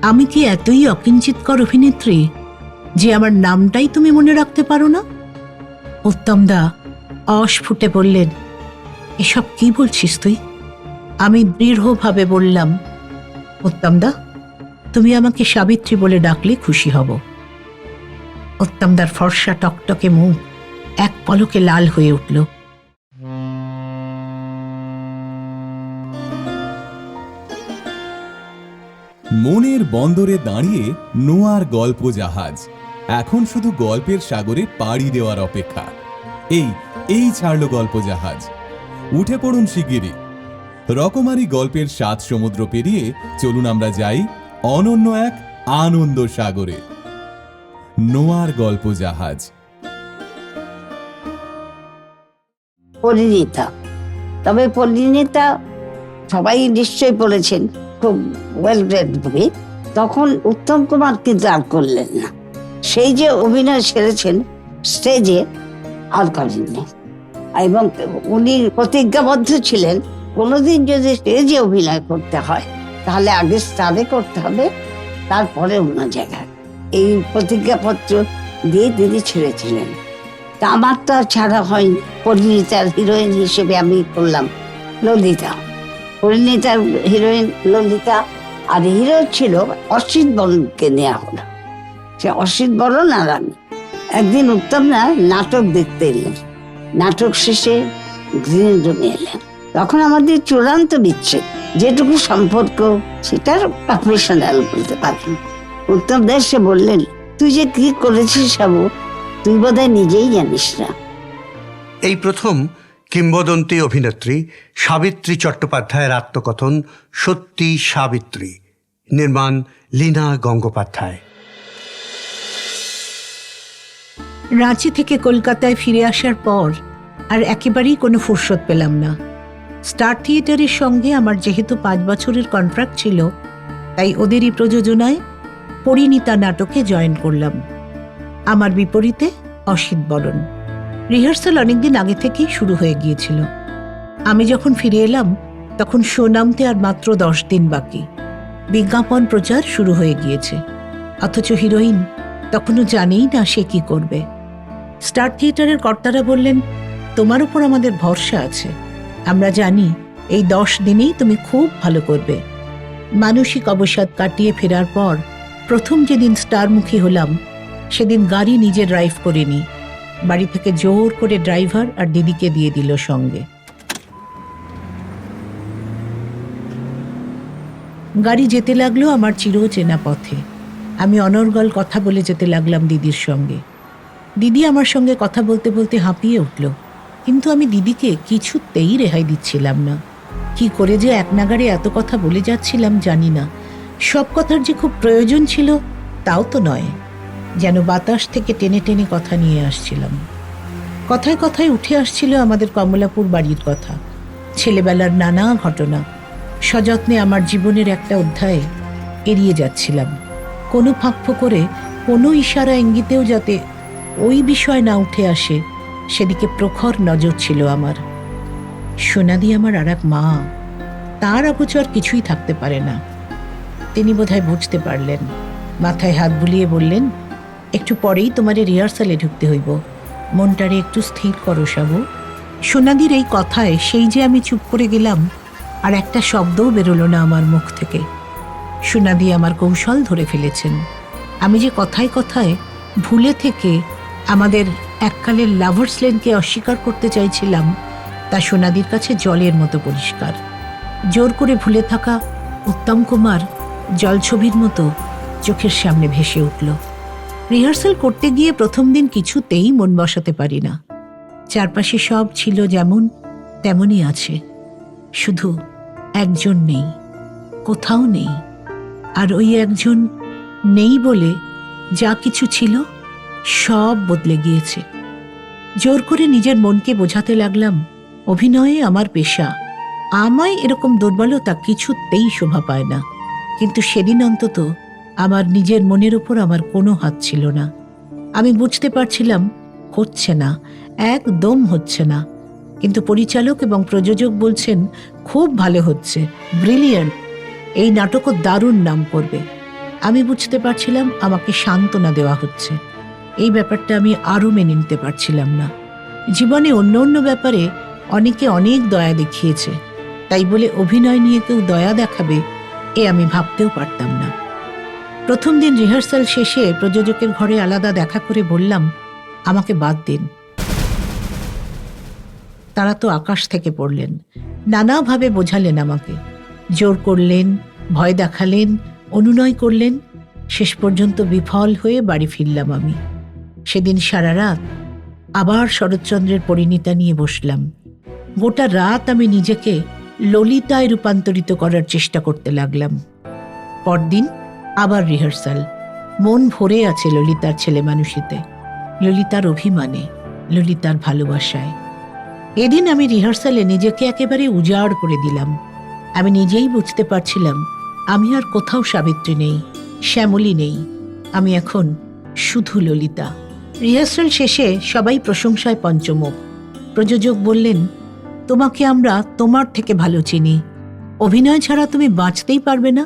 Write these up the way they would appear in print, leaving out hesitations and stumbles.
আমি কি এতই অকিঞ্চিতকর অভিনেত্রী যে আমার নামটাই তুমি মনে রাখতে পারো না? উত্তমদা অস্ফুটে বললেন, এসব কি বলছিস তুই? আমি দৃঢ়ভাবে বললাম, উত্তমদা, তুমি আমাকে সাবিত্রী বলে ডাকলে খুশি হব। উত্তমদার ফর্সা টকটকে মুখ এক পলকে লাল হয়ে উঠল। মনের বন্দরে দাঁড়িয়ে নোয়ার গল্প জাহাজ এখন শুধু গল্পের সাগরে পাড়ি দেওয়ার অপেক্ষা। এই ছাড়ল গল্প জাহাজ। উঠে পড়ুন শিগগিরই। রকমারি গল্পের 7 সমুদ্র পেরিয়ে চলুন আমরা যাই অনন্য এক আনন্দ সাগরে। নোয়ার গল্প জাহাজ। পরিণীতা, তবে পরিণীতা সবাই নিশ্চয়ই পড়েছেন, খুব ওয়েল ব্রেড বই। তখন উত্তম কুমার কিন্তু আর করলেন না। সেই যে অভিনয় সেরেছেন স্টেজে, আর করেননি। এবং উনি প্রতিজ্ঞাবদ্ধ ছিলেন, কোনোদিন যদি স্টেজে অভিনয় করতে হয় তাহলে আগে স্টারে করতে হবে, তারপরে অন্য জায়গায়। এই প্রতিজ্ঞাপত্র দিয়ে তিনি ছেড়েছিলেন। তা আমার তো আর ছাড়া হয়নি। পরিণীতার হিরোইন হিসেবে আমি করলাম ললিতা। পরিণীতার হিরোইন ললিতা, আর হিরো ছিল অসিত বরণকে নেওয়া হলো। সে অসিত বরণ আর আমি একদিন উত্তম না নাটক দেখতে এলেন। নাটক শেষে গ্রিন রুমে এলেন। তখন আমাদের চূড়ান্ত বিচ্ছেদ, যেটুকু সম্পর্ক সেটার প্রফেশনাল বলতে পারেন। উত্তম দাস সে বললেন, তুই যে কি করেছিস সাবু, তুই বোধহয় নিজেই জানিস না। এই প্রথম কিংবদন্তি অভিনেত্রী সাবিত্রী চট্টোপাধ্যায়ের আত্মকথন সত্যি সাবিত্রী। নির্মাণ লীনা গঙ্গোপাধ্যায়। রাঁচি থেকে কলকাতায় ফিরে আসার পর আর একেবারেই কোনো ফুরসত পেলাম না। স্টার থিয়েটারের সঙ্গে আমার যেহেতু 5 বছরের কন্ট্রাক্ট ছিল, তাই ওদেরই প্রযোজনায় পরিণীতা নাটকে জয়েন করলাম। আমার বিপরীতে অসিত বরণ। রিহার্সাল অনেকদিন আগে থেকেই শুরু হয়ে গিয়েছিল। আমি যখন ফিরে এলাম তখন শো নামতে আর মাত্র 10 দিন বাকি। বিজ্ঞাপন প্রচার শুরু হয়ে গিয়েছে, অথচ হিরোইন তখনও জানেই না সে কি করবে। স্টার থিয়েটারের কর্তারা বললেন, তোমার উপর আমাদের ভরসা আছে, আমরা জানি এই 10 দিনেই তুমি খুব ভালো করবে। মানসিক অবসাদ কাটিয়ে ফেরার পর প্রথম যেদিন স্টারমুখী হলাম, সেদিন গাড়ি নিজে ড্রাইভ করিনি, বাড়ি থেকে জোর করে ড্রাইভার আর দিদিকে দিয়ে দিল সঙ্গে। গাড়ি যেতে লাগলো আমার চিরচেনা পথে। আমি অনর্গল কথা বলে যেতে লাগলাম দিদির সঙ্গে। দিদি আমার সঙ্গে কথা বলতে বলতে হাঁপিয়ে উঠল, কিন্তু আমি দিদিকে কিছুতেই রেহাই দিচ্ছিলাম না। কি করে যে এক নাগাড়ে এত কথা বলে যাচ্ছিলাম জানি না। সব কথার যে খুব প্রয়োজন ছিল তাও তো নয়, যেন বাতাস থেকে টেনে টেনে কথা নিয়ে আসছিলাম। কথায় কথায় উঠে আসছিল আমাদের কমলাপুর বাড়ির কথা, ছেলেবেলার নানা ঘটনা। সযত্নে আমার জীবনের একটা অধ্যায়ে এড়িয়ে যাচ্ছিলাম। কোনো ফাঁকফো করে, কোনো ইশারা ইঙ্গিতেও যাতে ওই বিষয় না উঠে আসে, সেদিকে প্রখর নজর ছিল আমার। সোনাদি আমার আর এক মা, তার অগোচর কিছুই থাকতে পারে না। তিনি বোধহয় বুঝতে পারলেন, মাথায় হাত বুলিয়ে বললেন, একটু পরেই তোমারে রিহার্সালে ঢুকতে হইব, মনটারে একটু স্থির করো সাবু। সোনাদির এই কথায় সেই যে আমি চুপ করে গেলাম, আর একটা শব্দও বেরোলো না আমার মুখ থেকে। সোনাদি আমার কৌশল ধরে ফেলেছেন। আমি যে কথায় কথায় ভুলে থেকে আমাদের এককালের লাভার্স লেনকে অস্বীকার করতে চাইছিলাম, তা সোনাদির কাছে জলের মতো পরিষ্কার। জোর করে ভুলে থাকা উত্তম কুমার জলছবির মতো চোখের সামনে ভেসে উঠল। রিহার্সাল করতে গিয়ে প্রথম দিন কিছুতেই মন বসাতে পারি না। চারপাশে সব ছিল যেমন তেমনই আছে, শুধু একজন নেই, কোথাও নেই। আর ওই একজন নেই বলে যা কিছু ছিল সব বদলে গিয়েছে। জোর করে নিজের মনকে বোঝাতে লাগলাম, অভিনয়ে আমার পেশা, আমায় এরকম দুর্বলতা কিছুতেই শোভা পায় না। কিন্তু সেদিন অন্তত আমার নিজের মনের উপর আমার কোনো হাত ছিল না। আমি বুঝতে পারছিলাম হচ্ছে না, একদম হচ্ছে না, কিন্তু পরিচালক এবং প্রযোজক বলছেন খুব ভালো হচ্ছে, ব্রিলিয়ান্ট, এই নাটকও দারুণ নাম করবে। আমি বুঝতে পারছিলাম আমাকে সান্ত্বনা দেওয়া হচ্ছে। এই ব্যাপারটা আমি আরও মেনে নিতে পারছিলাম না। জীবনে অন্য অন্য ব্যাপারে অনেকে অনেক দয়া দেখিয়েছে, তাই বলে অভিনয় নিয়ে কেউ দয়া দেখাবে এ আমি ভাবতেও পারতাম না। প্রথম দিন রিহার্সাল শেষে প্রযোজকের ঘরে আলাদা দেখা করে বললাম, আমাকে বাদ দিন। তারা তো আকাশ থেকে পড়লেন, নানাভাবে বোঝালেন আমাকে, জোর করলেন, ভয় দেখালেন, অনুনয় করলেন। শেষ পর্যন্ত বিফল হয়ে বাড়ি ফিরলাম আমি। সেদিন সারা রাত আবার শরৎচন্দ্রের পরিণীতা নিয়ে বসলাম। গোটা রাত আমি নিজেকে ললিতায় রূপান্তরিত করার চেষ্টা করতে লাগলাম। পরদিন আবার রিহার্সাল। মন ভরে আছে ললিতার ছেলে মানুষিতে, ললিতার অভিমানে, ললিতার ভালোবাসায়। এদিন আমি রিহার্সালে নিজেকে একেবারে উজাড় করে দিলাম। আমি নিজেই বুঝতে পারছিলাম আমি আর কোথাও সাবিত্রী নেই, শ্যামলী নেই, আমি এখন শুধু ললিতা। রিহার্সাল শেষে সবাই প্রশংসায় পঞ্চমুখ। প্রযোজক বললেন, তোমাকে আমরা তোমার থেকে ভালো চিনি, অভিনয় ছাড়া তুমি বাঁচতেই পারবে না।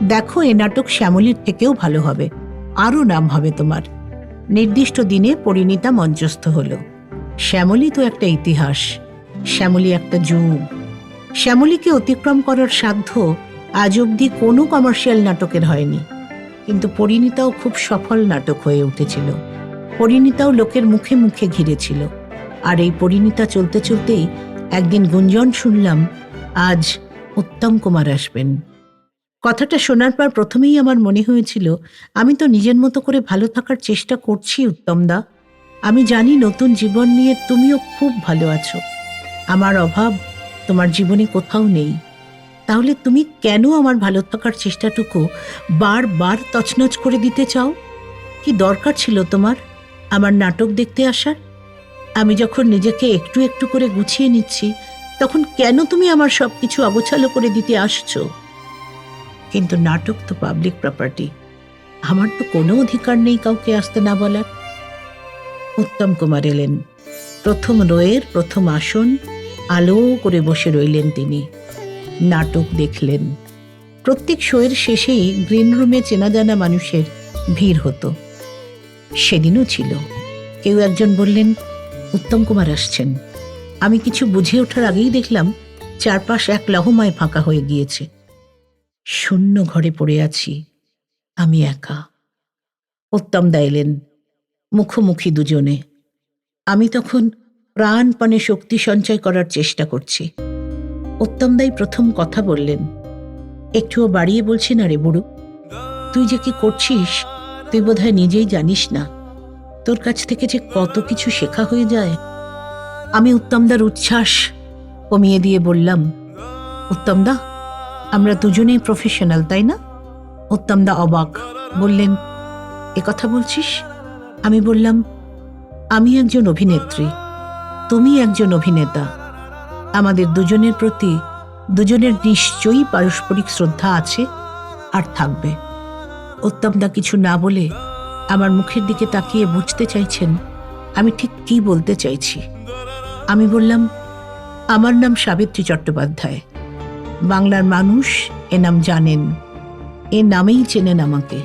দেখো, এ নাটক শ্যামলীর থেকেও ভালো হবে, আরও নাম হবে তোমার। নির্দিষ্ট দিনে পরিণীতা মঞ্চস্থ হলো। শ্যামলী তো একটা ইতিহাস, শ্যামলী একটা যুগ। শ্যামলীকে অতিক্রম করার সাধ্য আজ অবধি কোনো কমার্শিয়াল নাটকের হয়নি। কিন্তু পরিণীতাও খুব সফল নাটক হয়ে উঠেছিল। পরিণীতাও লোকের মুখে মুখে ঘিরেছিল। আর এই পরিণীতা চলতে চলতেই একদিন গুঞ্জন শুনলাম, আজ উত্তম কুমার আসবেন। কথাটা শোনার পর প্রথমেই আমার মনে হয়েছিল, আমি তো নিজের মতো করে ভালো থাকার চেষ্টা করছি উত্তমদা। আমি জানি নতুন জীবন নিয়ে তুমিও খুব ভালো আছো। আমার অভাব তোমার জীবনে কোথাও নেই। তাহলে তুমি কেন আমার ভালো থাকার চেষ্টাটুকু বারবার তছনছ করে দিতে চাও? কি দরকার ছিল তোমার আমার নাটক দেখতে আসার? আমি যখন নিজেকে একটু একটু করে গুছিয়ে নিচ্ছি, তখন কেন তুমি আমার সবকিছু অগোছালো করে দিতে আসছো? কিন্তু নাটক তো পাবলিক প্রপার্টি, আমার তো কোনো অধিকার নেই কাউকে আসতে না বলার। উত্তম কুমার এলেন। প্রথম রোয়ের প্রথম আসন, আলো করে বসে রইলেন তিনি। নাটক দেখলেন। প্রত্যেক শোয়ের শেষেই গ্রিন রুমে চেনা জানা মানুষের ভিড় হতো। সেদিনও ছিল। কেউ একজন বললেন, উত্তম কুমার আসছেন। আমি কিছু বুঝে ওঠার আগেই দেখলাম চারপাশ এক লহমায় ফাঁকা হয়ে গিয়েছে। শূন্য ঘরে পড়ে আছি, আমি একা। উত্তমদা এলেন। মুখোমুখি দুজনে। আমি তখন প্রাণপণে শক্তি সঞ্চয় করার চেষ্টা করছি। উত্তমদাই প্রথম কথা বললেন, একটুও বাড়িয়ে বলছি না রে বুড়ো, তুই যে কি করছিস তুই বোধহয় নিজেই জানিস না। তোর কাছ থেকে যে কত কিছু শেখা হয়ে যায়। আমি উত্তমদার উচ্ছ্বাস কমিয়ে দিয়ে বললাম, উত্তমদা, আমরা দুজনেই প্রফেশনাল, তাই না? উত্তমদা অবাক, বললেন, এ কথা বলছিস? আমি বললাম, আমি একজন অভিনেত্রী, তুমি একজন অভিনেতা। আমাদের দুজনের প্রতি দুজনের নিশ্চয়ই পারস্পরিক শ্রদ্ধা আছে আর থাকবে। উত্তমদা কিছু না বলে আমার মুখের দিকে তাকিয়ে বুঝতে চাইছেন আমি ঠিক কি বলতে চাইছি। আমি বললাম, আমার নাম সাবিত্রী চট্টোপাধ্যায়। বাংলার মানুষ এ নাম জানেন, এ নামেই চেনেন আমাকে।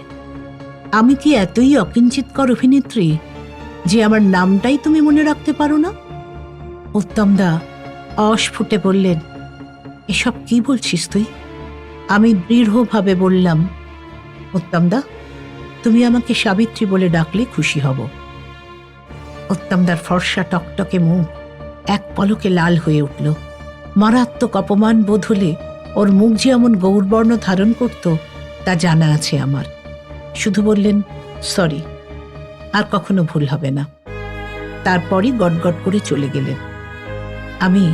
আমি কি এতই অকিঞ্চিতকর অভিনেত্রী যে আমার নামটাই তুমি মনে রাখতে পারো না? উত্তমদা অস্ফুটে বললেন, এসব কি বলছিস তুই? আমি দৃঢ়ভাবে বললাম, উত্তমদা, তুমি আমাকে সাবিত্রী বলে ডাকলে খুশি হব। উত্তমদার ফর্সা টকটকে মুখ এক পলকে লাল হয়ে উঠল। মারাত্মক অপমান বোধ হলে ওর মুখ যে এমন গৌরবর্ণ ধারণ করত তা জানা আছে আমার। শুধু বললেন, সরি, আর কখনো ভুল হবে না। তারপরই গটগট করে চলে গেলেন। আমি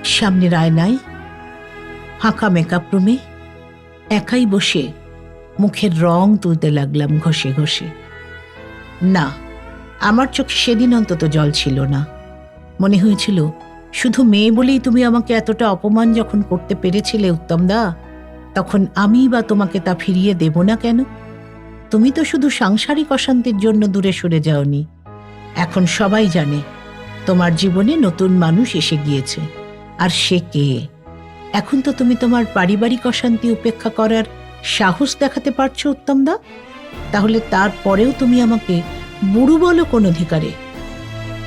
সামনের আয়নায় ফাঁকা মেকআপ রুমে একাই বসে মুখের রং তুলতে লাগলাম ঘষে ঘষে। না, আমার চোখে সেদিন অন্তত জল ছিল না। মনে হয়েছিল, শুধু মেয়ে বলেই তুমি আমাকে এতটা অপমান যখন করতে পেরেছিলে উত্তমদা, তখন আমি বা তোমাকে তা ফিরিয়ে দেব না কেন? তুমি তো শুধু সাংসারিক অশান্তির জন্য দূরে সরে যাওনি। এখন সবাই জানে তোমার জীবনে নতুন মানুষ এসে গিয়েছে। আর সে কে? এখন তো তুমি তোমার পারিবারিক অশান্তি উপেক্ষা করার সাহস দেখাতে পারছো উত্তমদা? তাহলে তারপরেও তুমি আমাকে বুড়ো বলো কোন অধিকারে?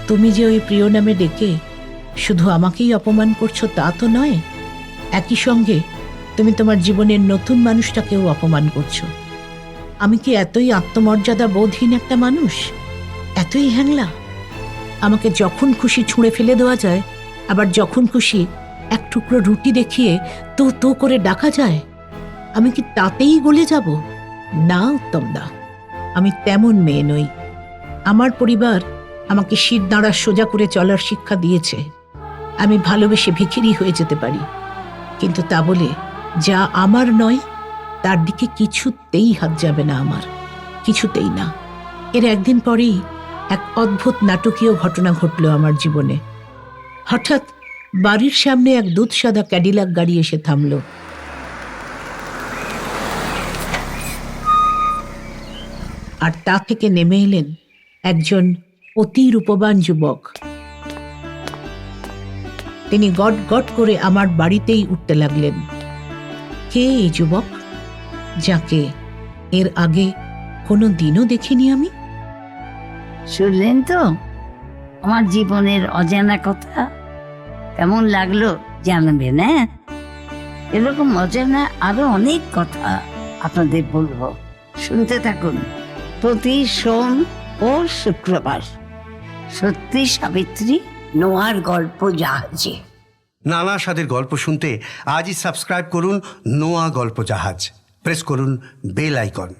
তুমি যে ওই প্রিয় নামে ডেকে শুধু আমাকেই অপমান করছো তা তো নয়, একই সঙ্গে তুমি তোমার জীবনের নতুন মানুষটাকেও অপমান করছো। আমি কি এতই আত্মমর্যাদা বোধহীন একটা মানুষ? এতই হ্যাংলা? আমাকে যখন খুশি ছুঁড়ে ফেলে দেওয়া যায়, আবার যখন খুশি এক টুকরো রুটি দেখিয়ে তো তো করে ডাকা যায়। আমি কি তাতেই গলে যাব? না উত্তমদা, আমি তেমন মেয়ে নই। আমার পরিবার আমাকে শির দাঁড়া সোজা করে চলার শিক্ষা দিয়েছে। আমি ভালোবেসে ভিখিরি হয়ে যেতে পারি, কিন্তু তা বলে যা আমার নয় তার দিকে কিছুতেই হাত যাবে না আমার, কিছুতেই না। এর একদিন পরেই এক অদ্ভুত নাটকীয় ঘটনা ঘটল আমার জীবনে। হঠাৎ বাড়ির সামনে এক দুধসাদা ক্যাডিলাক গাড়ি এসে থামল। আর তা থেকে নেমে এলেন একজন অতি রূপবান যুবক। তিনি গট গট করে আমার বাড়িতেই উঠতে লাগলেন। কে এই যুবক, যাকে এর আগে কোনো দিনও দেখিনি আমি? শুনলেন তো আমার জীবনের অজানা কথা? কেমন লাগলো জানাবেন, হ্যাঁ? এরকম অজানা আরো অনেক কথা আপনাদের বলবো, শুনতে থাকুন প্রতি সোম ও শুক্রবার। সত্যি সাবিত্রী, নোয়ার গল্প জাহাজে। নানা স্বাদের গল্প শুনতে আজই সাবস্ক্রাইব করুন নোয়া গল্প জাহাজ। প্রেস করুন বেল আইকন।